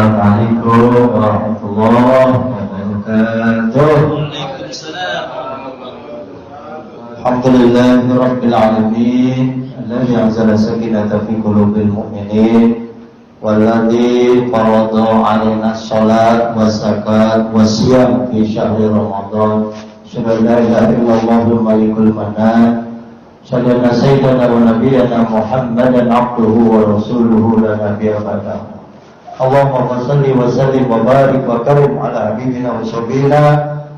Assalamualaikum warahmatullahi wabarakatuh. Alhamdulillahirabbil alamin, alladzi anzala sakinata fi qulubil mu'minin walladzi farada 'alaina shalat was-zakat was-siyam fi syahri Ramadan. Asyhadu an la ilaha illallahul malikul mannan. Sallallahu sayyidina wa nabiyyana Muhammadan abduhu wa rasuluhu la nabiyya ba'dahu. Allahumma shalli wa sallim wa barik wa karim ala habibina wa syafiina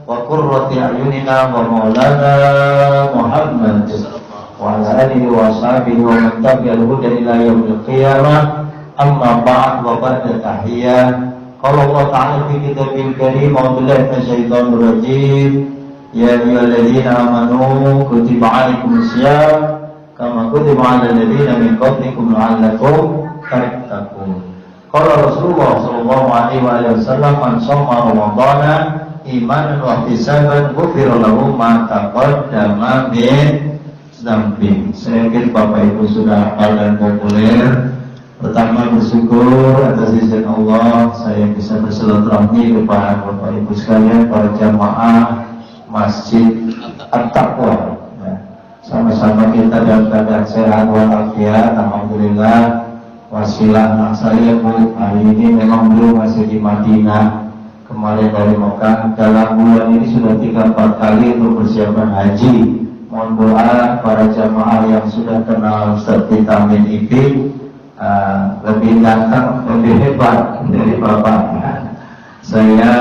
wa qurrati a'yunina wa maulana Muhammad wa ala alihi wa ashabihi wa man tabi'al huda ila yaumil qiyamah. Amma ba'd wa ba'da tahiyyah. Qala Allah ta'ala fi kitabil karim wa billahi minasyaitonir rajim. Ya ayyuhalladzina amanu kutiba 'alaikumus syiyam kama kutiba 'alal ladzina min qablikum la'allakum tattaqun. Qala Rasulullah sallallahu alaihi wasallam, man shoma ramadhana imanan wa ihtisaban ghufira lahu ma taqaddama min dzambi. Saya yakin Bapak Ibu sudah hafal dan populer. Pertama bersyukur atas izin Allah saya bisa bersilaturahmi kepada Bapak Ibu sekalian, para jamaah Masjid At-Taqwa. Sama-sama kita dalam keadaan sehat walafiat. Alhamdulillah. Wasilah anak saya Bu, hari ini memang belum masih di Madinah, kemarin dari Mekah. Dalam bulan ini sudah 3-4 kali untuk persiapan haji. Mohon doa para jamaah yang sudah kenal Ustaz Vitamin Ipin, lebih ganteng, lebih hebat dari Bapak. Saya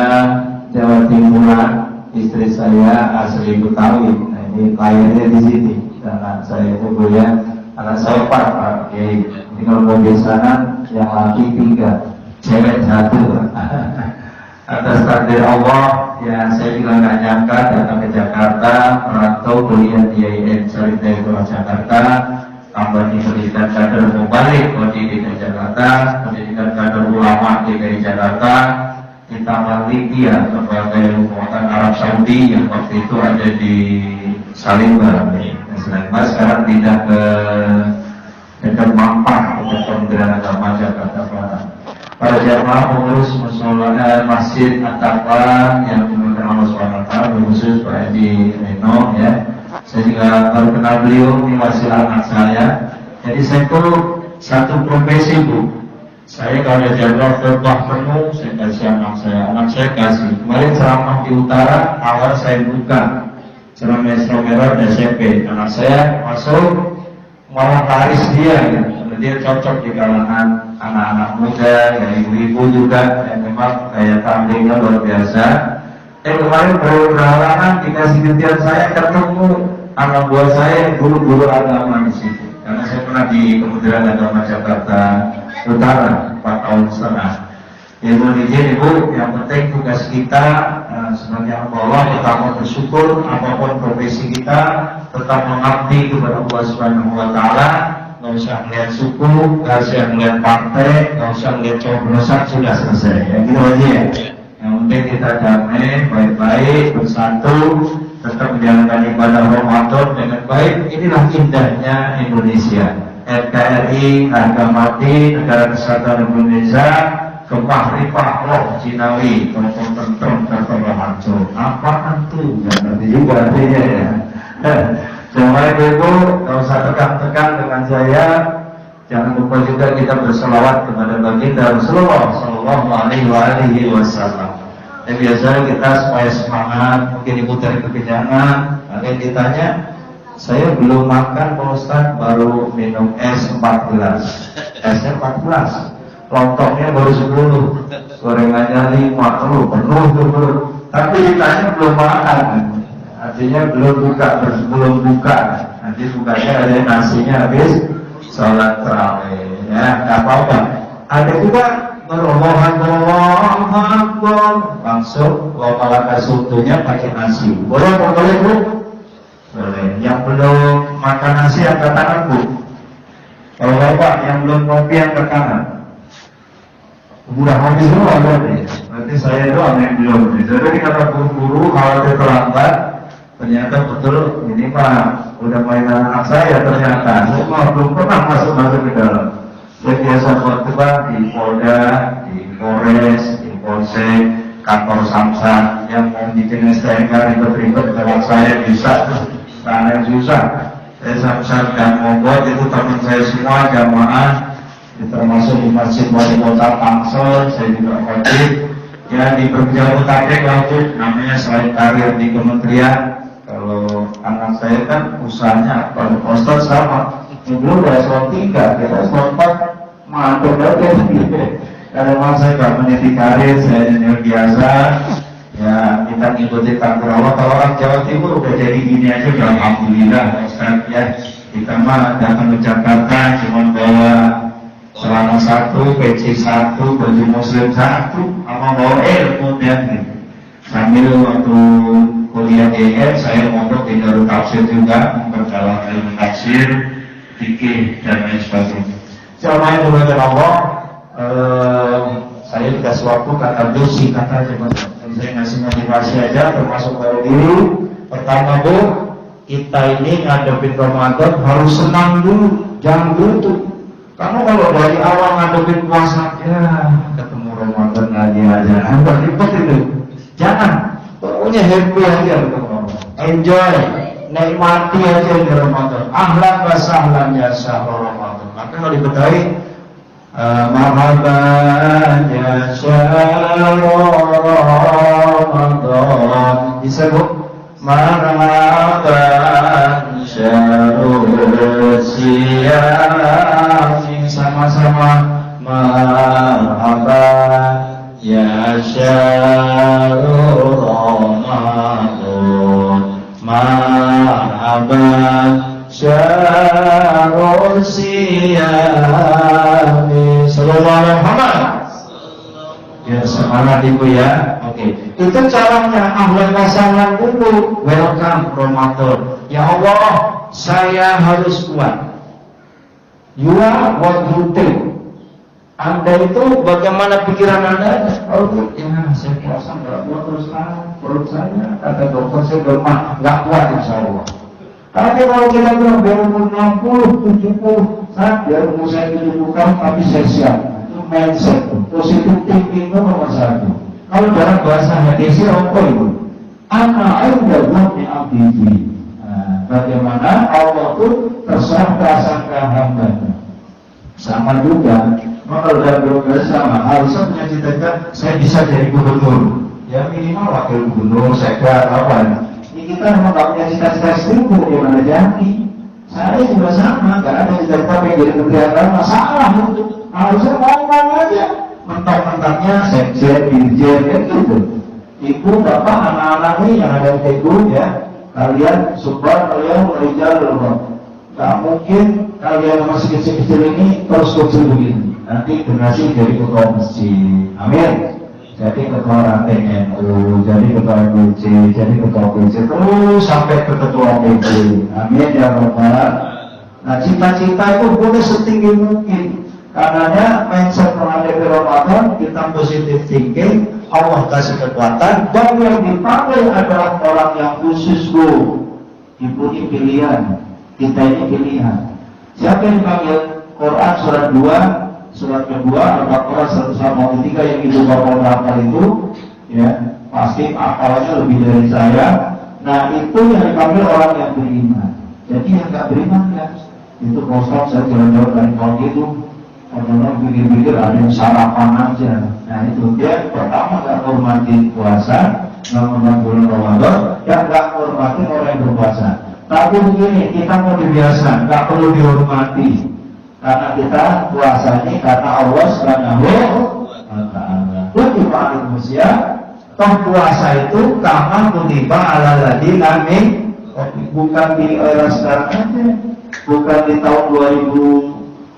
Jawa Timuran, istri saya asli Betawi. Nah, ini lahirnya di sini. Anak saya itu Bu ya, anak saya 4 Pak. Ini kalau mobil sana yang laki 3, cewek 1. Atas takdir Allah, ya saya juga nggak nyangka datang ke Jakarta, merantau kuliah di IAIN Sarjana Jakarta, tambah pendidikan kader mubalik di Jakarta, pendidikan kader ulama di Jakarta, ditambah Libya, sebagai kekuatan Arab Saudi yang waktu itu ada di Salimbar. Nah, sekarang pindah ke dekat Mampang, dekat Kementerian Agama Jakarta Barat. Para jamaah pengurus musola Masjid At-Taqwa yang dimuliakan Allah SWT, khusus Pak Edi Reno ya. Saya juga baru kenal beliau, ini wasilah anak saya. Jadi saya itu satu profesi Bu. Saya kalau ada jadwal khutbah penuh, saya kasih anak saya kasih. Kemarin ceramah di utara, awal saya buka ceramah Mesro Merah SMP. Anak saya masuk, malah laris dia, ya. Dia cocok di kalangan anak-anak muda, ya ibu-ibu juga, yang memang kayak tampilnya luar biasa. Kemarin berhalangan dikasih gentian saya ketemu anak buah saya yang guru-guru agama di situ. Karena saya pernah di Kementerian Agama Jakarta Utara 4 tahun setengah. Itu izin Ibu, yang penting tugas kita sebagai Allah pertama bersyukur, apapun profesi kita tetap mengabdi kepada Allah Subhanahu wa taala. Nggak usah melihat suku, nggak usah melihat partai, nggak usah melihat coblosan, sudah selesai. Ya gitu aja ya. Yang penting kita damai, baik-baik, bersatu, tetap menjalankan ibadah Ramadan dengan baik. Inilah indahnya Indonesia. NKRI, harga mati, Negara Kesatuan Indonesia, Kemah-ripah loh Cinawi, Tentang terhancur. Apaan tuh? Ya nanti juga artinya ya. Jemaah itu gak usah tekan-tekan dengan saya. Jangan lupa juga kita berselawat kepada baginda Rasulullah Sallallahu Alaihi Wasallam. Dan biasanya kita supaya semangat, mungkin ibu dari kekenyangan, ada yang ditanya, saya belum makan Pak Ustaz, baru minum es 4 gelas. Esnya 4 gelas. Lontongnya baru 10, gorengannya 5, penuh tuh. Tapi ditanya belum makan, artinya belum buka. Nanti bukanya ada nasinya habis sholat tarawih. Ya, nggak apa-apa. Ada juga bermohon langsung malah kesuntunya pakai nasi. Boleh Bu? Boleh. Yang belum makan nasi angkat tangan Bu. Kalau Bapak yang belum kopi angkat kanan. Udah habis semua berarti. Berarti saya doang yang belum. Jadi kata guru khawatir terlambat. Ternyata betul ini mah udah mainan anak saya ternyata. Semua belum pernah masuk ke dalam. Saya biasa khotbah di Polda, di Polres, di Polsek, kantor Samsat. Yang mau bikin STNK ribet-ribet lewat saya bisa, karena susah. Saya Samsat dan Mogot itu teman saya semua jamaah, termasuk di Masjid Wali Kota Tangsel, saya juga khotib. Ya di Jabodetabek lanjut, namanya selain karir di kementerian. Kalau anak saya kan usahanya kalau Ustaz sama. Dulu udah eselon 3, kita eselon 4 mantul aja. Karena memang saya gak meniti karir, saya junior biasa. Ya kita ngikuti takdir Allah. Kalau orang Jawa Timur udah jadi gini aja, udah alhamdulillah Ustaz ya. Kita mah datang ke Jakarta cuma bawa celana 1, peci 1, baju muslim 1, sama bawa ilmu dan gitu. Sambil waktu kuliah GR saya mondok di Darul Tafsir juga memperdalam ilmu tafsir, fikih dan lain sebagainya. Selama itu dengan Allah, saya dikasih waktu kata dosi kata aja Mas. Saya ngasih motivasi aja termasuk baru diri. Pertama Bu, kita ini ngadepin Ramadan harus senang dulu, jangan butuh. Karena kalau dari awal ngadepin puasa, ya ketemu Ramadan lagi aja, hampir ribet itu. Jangan, pokoknya happy aja ketemu, enjoy, nikmati aja di Ramadan. Ahlan wa sahlan ya syahrul Ramadan. Maka kalau dibetahui, marhaban ya syahrul Ramadan. Bisa Bu? Marhaban syahrul siyami, sama-sama marhaban ya syahrul Ramadan, marhaban syahrul siyami. Sallallahu alaihi Muhammad. Ya semangat Ibu ya. Oke. Itu caranya ahlan wa sahlan dulu. Welcome Ramadan. Ya Allah, saya harus kuat. You are what you think. Anda itu bagaimana pikiran Anda? Oh, ya saya puasa nggak kuat terus perut saya. Kata dokter saya lemah, nggak kuat insya Allah. Tapi kalau kita bilang biar umur 60, 70, biar umur saya 70 tahun tapi saya siap. Mindset, positif thinking itu nomor 1. Kalau dalam bahasa hadisnya apa itu? Ana ainda dhanni abdi. Bagaimana Allah itu terserah prasangka hamba. Sama juga, maka dalam berobat sama harusnya punya cita-cita saya bisa jadi gubernur. Ya minimal wakil gubernur, sekda, apa? Ini kita memang nggak punya cita-cita itu bagaimana jadi? Saya juga sama, nggak ada cita-cita pengen jadi menteri agama, salah itu. Harusnya ngomong aja, mentok-mentoknya sekjen, dirjen, kan gitu. Ibu, bapak, anak-anak ini yang ada di ibu ya, kalian kalian merijal loh. Gak mungkin kalian masih kecil-kecil ini terus kecil begini. Nanti generasi jadi ketua masjid, amin. Jadi ketua ranting NU, jadi ketua BC, jadi ketua BC, terus sampai ke ketua BC, amin ya Rabbal. Nah cita-cita itu boleh setinggi mungkin. Karenanya mindset menghadapi Ramadan kita positif thinking, Allah kasih kekuatan, dan yang dipanggil adalah orang yang khusus Bu. Ibu ini pilihan, kita ini pilihan. Siapa yang dipanggil? Quran surat 2, surat kedua Al-Baqarah 153 yang ibu bapak hafal itu, ya pasti hafalnya lebih dari saya. Nah itu yang dipanggil orang yang beriman. Jadi yang nggak beriman ya, itu kosong saya jalan-jalan dari kalau gitu. Orang pikir-pikir ada yang sarapan aja. Nah itu dia pertama nggak hormati puasa, nggak hormati bulan Ramadan, yang nggak hormati orang yang berpuasa. Tapi begini, kita mau dibiasa, nggak perlu dihormati, karena kita puasa ini karena Allah Subhanahu wa Ta'ala. Lebih manusia, toh puasa itu kama kutiba ala ladina min, bukan di era sekarang aja, bukan di tahun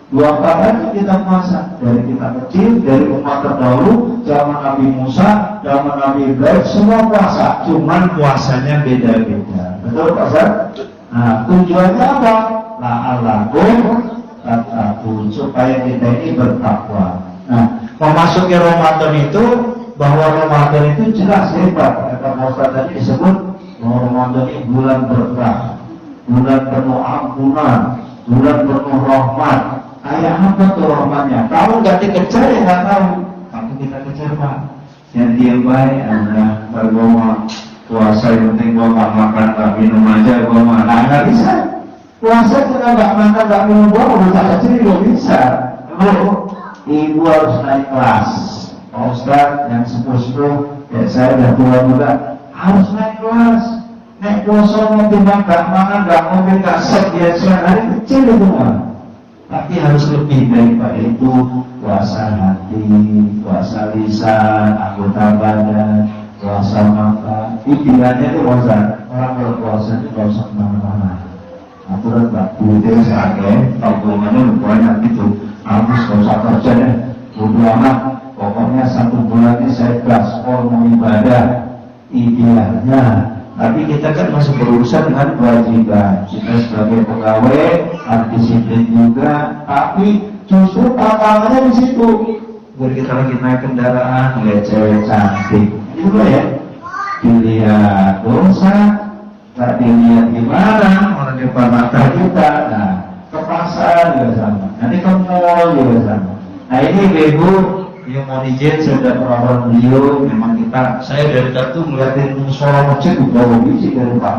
2024 aja kita puasa. Dari kita kecil, dari umat terdahulu, zaman Nabi Musa, zaman Nabi Ibrahim, semua puasa. Cuman puasanya beda-beda. Betul Pak Ustaz? Nah, tujuannya apa? La'allakum tattaqun, supaya kita ini bertakwa. Nah, memasuki Ramadan itu, bahwa Ramadan itu jelas hebat. Kata Pak Ustaz tadi disebut bahwa Ramadan ini bulan berkah, bulan penuh ampunan, bulan penuh rahmat. Kayak apa tuh rahmatnya? Kalau nggak dikejar ya nggak tahu. Tapi kita kejar Pak. Yang dia baik, kalau gua mau puasa yang penting gua nggak makan, nggak minum aja gua mah. Nah, nggak bisa. Puasa kita nggak makan, nggak minum gua udah kecil nggak bisa. Ibu harus naik kelas. Pak Ustadz yang sepuh-sepuh, ya saya udah tua juga, harus naik kelas. Naik kosong, timbang nggak makan, nggak ngopi, nggak sek biasa hari kecil itu mah. Tapi harus lebih daripada itu, puasa hati, puasa lisan, anggota badan, puasa mata. Pikirannya itu puasa. Orang kalau puasa itu nggak usah kemana-mana. Aturan Pak, duitnya seagak, tabungannya banyak gitu. Habis nggak usah kerja deh, bodoh amat. Pokoknya 1 bulan ini saya gaspol mau ibadah, idealnya. Tapi kita kan masih berurusan dengan kewajiban. Kita sebagai pegawai harus disiplin juga. Tapi justru tantangannya di situ. Biar kita lagi naik kendaraan, lihat cewek cantik, itu ya. Dilihat dosa, nggak dilihat gimana orang depan mata kita. Nah, ke pasar juga sama. Nanti ke mall juga sama. Nah ini ibu yang mau izin saya sudah perawat beliau, memang saya dari tadi ngeliatin musola masjid di bawah biji dari Pak.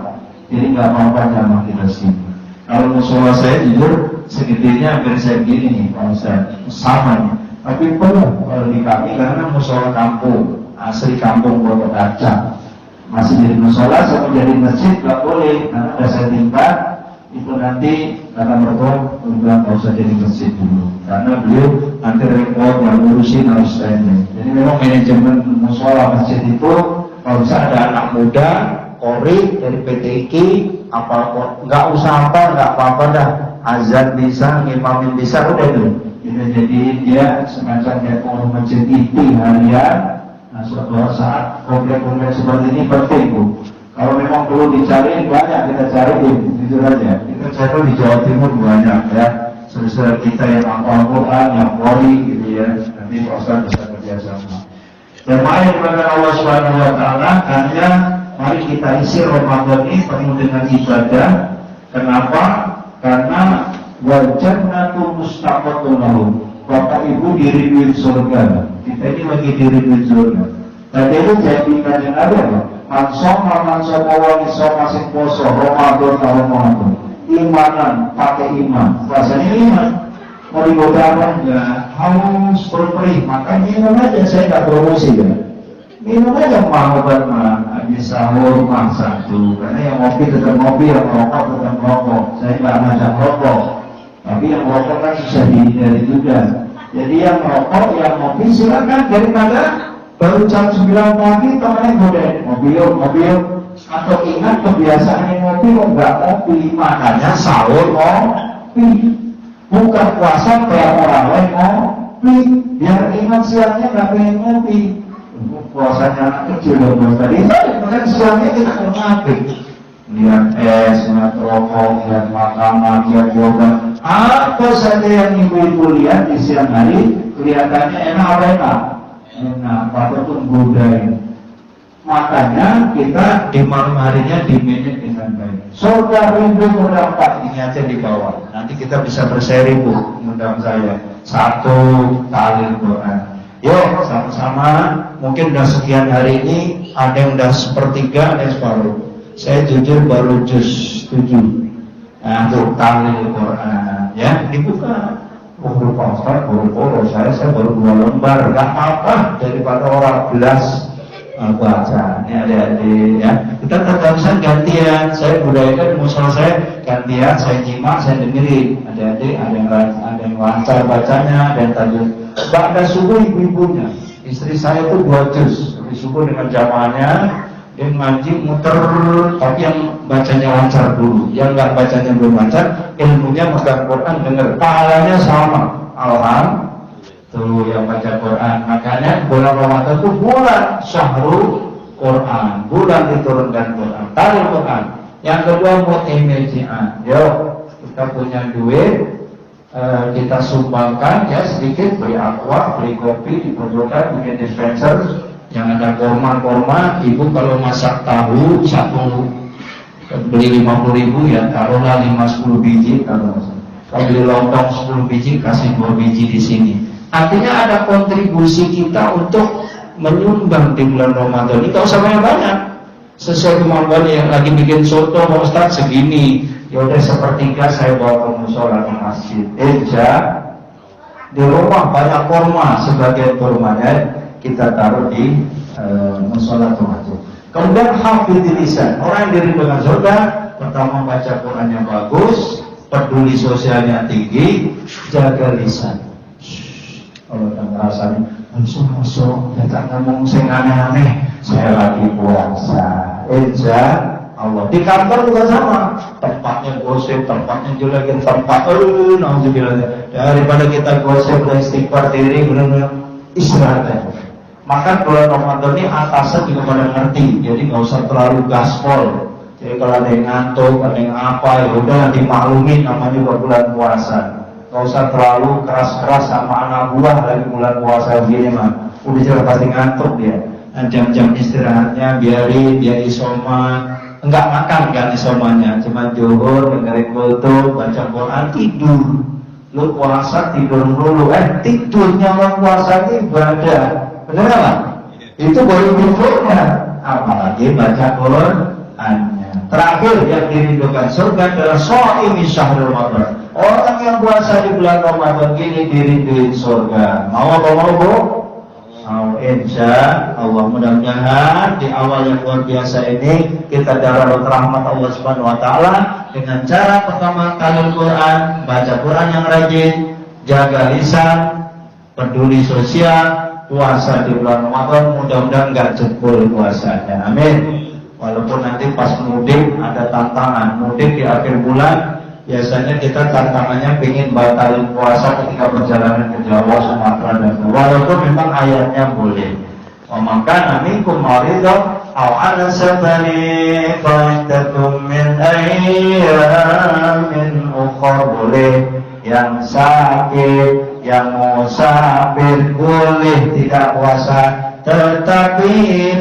Jadi nggak apa-apa sama kita sini. Kalau musola saya jujur segedenya hampir saya begini nih, kalau saya sama nih. Tapi penuh kalau di kami karena musola kampung, asli kampung Bogor Kaca. Masih jadi musola sama jadi masjid nggak boleh karena udah saya timpa. Itu nanti kata mertua bilang nggak usah jadi masjid dulu karena beliau nanti repot yang ngurusin harus standing. Jadi memang manajemen musola masjid itu kalau bisa ada anak muda kori dari PTIK apa nggak usah apa nggak apa-apa dah, azan bisa, ngimamin bisa, udah tuh kita jadi dia semacam kayak pengurus masjid itu harian. Nah suatu saat komplek-komplek seperti ini penting Bu. Kalau memang perlu dicari banyak kita cariin, jujur aja. Kita cari di Jawa Timur banyak ya. Saudara kita yang hafal Quran, yang qori gitu ya. Nanti Pak Ustaz bisa kerjasama. Dan mari kepada Allah Subhanahu Wa Taala, hanya mari kita isi Ramadan ini penuh dengan ibadah. Kenapa? Karena wajibnatu mustaqatun lahum. Bapak Ibu diriduin surga. Kita ini lagi diriduin surga. Tadi itu jadi kajian ada Pak. Mansoma wani soma sing poso Ramadan tahun Ramadan. Imanan pakai iman. Bahasanya iman. Mau digoda apa enggak? Haus perih. Maka minum aja, saya nggak promosi ya. Minum aja obat mah. Habis sahur mah satu. Karena yang ngopi tetap ngopi, yang merokok tetap merokok. Saya nggak ngajak merokok. Tapi yang merokok kan susah dihindari juga. Jadi yang merokok, yang ngopi silakan daripada baru jam 9 pagi temannya godain mobil atau ingat kebiasaan yang ngopi kok nggak ngopi, makanya sahur ngopi, bukan puasa kayak orang lain ngopi, biar ingat siangnya nggak pengen ngopi. Puasanya anak kecil loh bos tadi, makanya siangnya kita ngopi, lihat es, lihat rokok, lihat makanan, lihat yoga, apa saja yang ibu-ibu lihat di siang hari kelihatannya enak. Nah, apapun godain. Makanya kita di malam harinya dimanage dengan baik. Surga rindu mudah Pak, ini aja di bawah. Nanti kita bisa berseri Bu, undang saya. 1 kali Quran. Yuk sama-sama. Mungkin udah sekian hari ini, ada yang udah sepertiga, ada yang separuh. Saya jujur baru juz 7. Nah, untuk kali Quran, ya dibuka. Guru Pak Ustaz, guru saya baru 2 lembar, nggak apa-apa daripada orang belas baca. Ini adik-adik ya, kita terus gantian. Saya budayakan di musola saya gantian, saya nyimak, saya dengerin. Adik-adik ada yang lancar bacanya, ada yang tajud. Pada subuh ibu-ibunya, istri saya itu 2 juz di subuh dengan jamaahnya. Dia ngaji muter, tapi yang bacanya lancar dulu, yang nggak bacanya belum lancar, ilmunya megang Quran dengar, pahalanya sama. Alhamdulillah, tuh yang baca Quran. Makanya bulan Ramadan itu bulan Syahrul Quran, bulan diturunkan Quran, tari Quran. Yang kedua mu'imiji'an. Yuk, kita punya duit, kita sumbangkan ya sedikit, beli aqua, beli kopi, diperlukan, bikin dispenser. Yang ada korma, ibu kalau masak tahu satu beli 50.000 ya, taruhlah 5-10 biji kalau Kalau beli lontong 10 biji, kasih 2 biji di sini. Artinya ada kontribusi kita untuk menyumbang di bulan Ramadan. Ini gak usah banyak-banyak. Sesuai kemampuan yang lagi bikin soto, Pak Ustadz segini. Yaudah sepertiga saya bawa ke musola ke masjid. Di rumah banyak kurma, sebagian kurmanya kita taruh di musola ke masjid. Kemudian hafidz lisan, orang yang dirindukan surga, pertama baca Qurannya bagus, peduli sosialnya tinggi, jaga lisan. Kalau tak rasanya, masuk, ya tak ngomong sing aneh-aneh, saya lagi puasa. Allah. Di kantor juga sama, tempatnya gosip, tempatnya jelekin tempat, daripada kita gosip dan istighfar diri, benar-benar istirahat aja. Maka bulan Ramadan ini atasnya juga pada ngerti, jadi nggak usah terlalu gaspol. Jadi kalau ada yang ngantuk, ada yang apa, ya udah dimaklumin, namanya juga bulan puasa. Nggak usah terlalu keras-keras sama anak buah lagi bulan puasa begini mah. Udah jelas pasti ngantuk dia. Dan jam-jam istirahatnya biarin dia isoma, enggak makan kan isomanya, cuma zuhur, dengerin kultum, baca Quran, tidur. Lu puasa tidur dulu, tidurnya orang puasa ini ibadah. Benar nggak? Itu baru tidurnya, apalagi baca Qurannya. Terakhir yang dirindukan surga adalah shaimi syahrul Ramadan. Orang yang puasa di bulan Ramadan ini dirinduin surga. Mau apa mau, Bu? Mau. Insya Allah, mudah-mudahan di awal yang luar biasa ini kita dapat rahmat Allah Subhanahu Wa Taala dengan cara pertama kali Quran, baca Quran yang rajin, jaga lisan, peduli sosial, puasa di bulan Ramadan. Mudah-mudahan nggak jebol puasanya. Amin. Walaupun nanti pas mudik ada tantangan, mudik di akhir bulan biasanya kita tantangannya pengen batalin puasa ketika perjalanan ke Jawa, Sumatera dan walaupun memang ayatnya boleh. Maka minkum maridah aw ala safari fa'iddatum min ayyamin ukhra, boleh yang sakit, yang musafir boleh tidak puasa, tetapi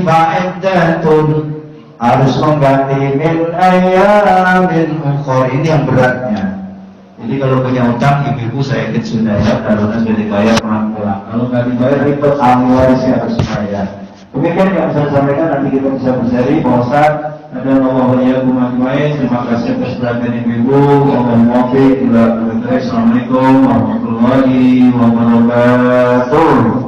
fa'iddatun harus mengganti min ayyamin ukhra. Ini yang beratnya. Jadi kalau punya utang, ibu-ibu saya yakin sudah ya, kalau sudah dibayar pelan-pelan. Kalau nggak dibayar ribet, amwasi harus bayar. Demikian yang saya sampaikan, nanti kita bisa berseri. Pak Ustadz, ada Allah wa terima kasih atas perhatian ibu-ibu. Assalamualaikum warahmatullahi wabarakatuh.